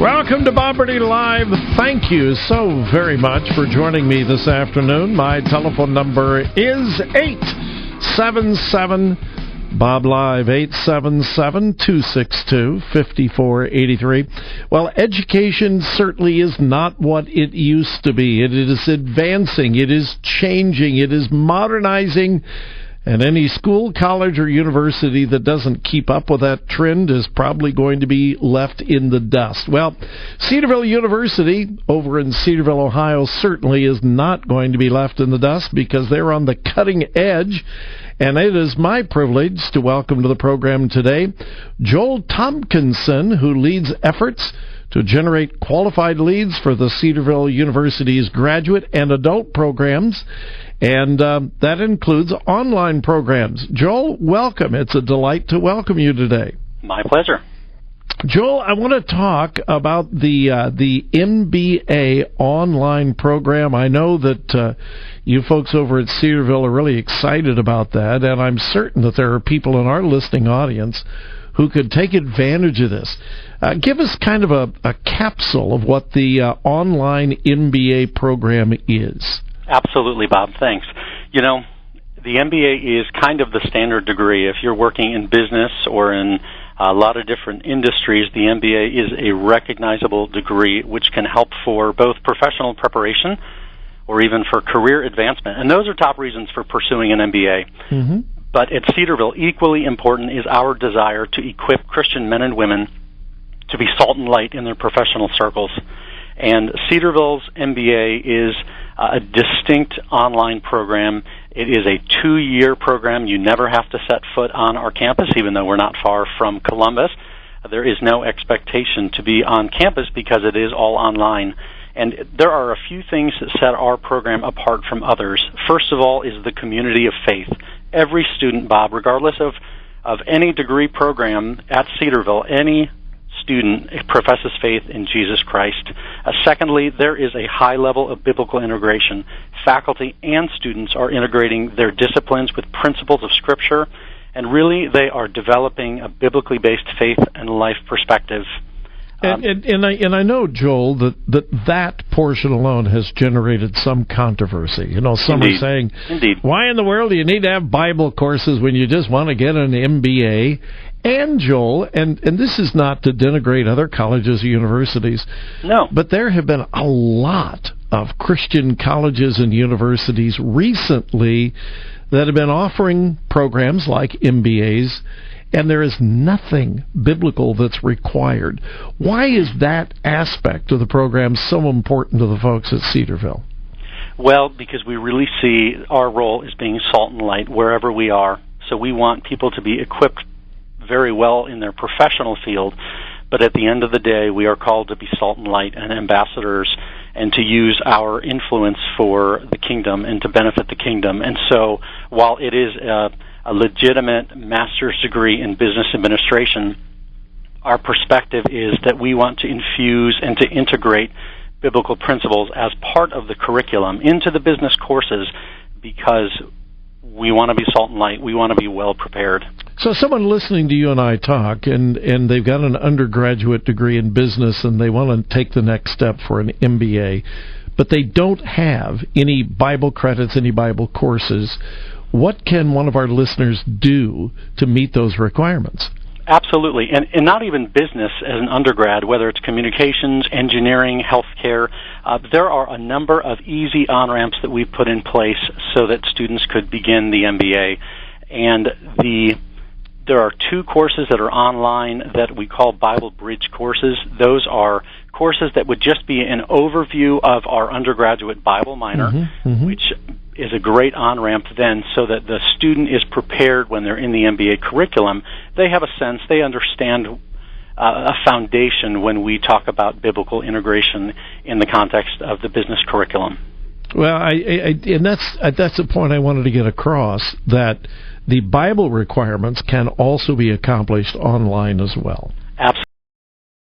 Welcome to Burney Live. Thank you so very much for joining me this afternoon. My telephone number is 877-BOB Live, 877-262-5483. Well, education certainly is not what it used to be. It is advancing. It is changing. It is modernizing. And any school, college, or university that doesn't keep up with that trend is probably going to be left in the dust. Well, Cedarville University over in Cedarville, Ohio, certainly is not going to be left in the dust because they're on the cutting edge. And it is my privilege to welcome to the program today Joel Tomkinson, who leads efforts to generate qualified leads for the Cedarville University's graduate and adult programs. And that includes online programs. Joel, welcome. It's a delight to welcome you today. My pleasure. Joel, I want to talk about the MBA online program. I know that you folks over at Cedarville are really excited about that, and I'm certain that there are people in our listening audience who could take advantage of this. Give us kind of a capsule of what the online MBA program is. Absolutely, Bob. Thanks. You know, the MBA is kind of the standard degree. If you're working in business or in a lot of different industries, the MBA is a recognizable degree which can help for both professional preparation or even for career advancement. And those are top reasons for pursuing an MBA. Mm-hmm. But at Cedarville, equally important is our desire to equip Christian men and women to be salt and light in their professional circles. And Cedarville's MBA is a distinct online program. It is a 2-year program. You never have to set foot on our campus, even though we're not far from Columbus. There is no expectation to be on campus because it is all online. And there are a few things that set our program apart from others. First of all is the community of faith. Every student, Bob, regardless of any degree program at Cedarville, any student professes faith in Jesus Christ. Secondly, there is a high level of biblical integration. Faculty and students are integrating their disciplines with principles of Scripture, and really they are developing a biblically based faith and life perspective. And I know, Joel, that portion alone has generated some controversy. You know, some Indeed. are saying, Indeed. Why in the world do you need to have Bible courses when you just want to get an MBA? And, Joel, and this is not to denigrate other colleges or universities, no, but there have been a lot of Christian colleges and universities recently that have been offering programs like MBAs, and there is nothing biblical that's required. Why is that aspect of the program so important to the folks at Cedarville? Well, because we really see our role as being salt and light wherever we are. So we want people to be equipped very well in their professional field, but at the end of the day, we are called to be salt and light and ambassadors and to use our influence for the kingdom and to benefit the kingdom. And so while it is a legitimate master's degree in business administration, our perspective is that we want to infuse and to integrate biblical principles as part of the curriculum into the business courses because we want to be salt and light. We want to be well prepared. So someone listening to you and I talk, and they've got an undergraduate degree in business, and they want to take the next step for an MBA, but they don't have any Bible credits, any Bible courses. What can one of our listeners do to meet those requirements? Absolutely, and not even business as an undergrad, whether it's communications, engineering, healthcare. There are a number of easy on-ramps that we've put in place so that students could begin the MBA. And there are 2 courses that are online that we call Bible Bridge courses. Those are courses that would just be an overview of our undergraduate Bible minor, which is a great on-ramp then so that the student is prepared when they're in the MBA curriculum. They have a sense, they understand a foundation when we talk about biblical integration in the context of the business curriculum. Well, and that's the point I wanted to get across, that the Bible requirements can also be accomplished online as well. Absolutely.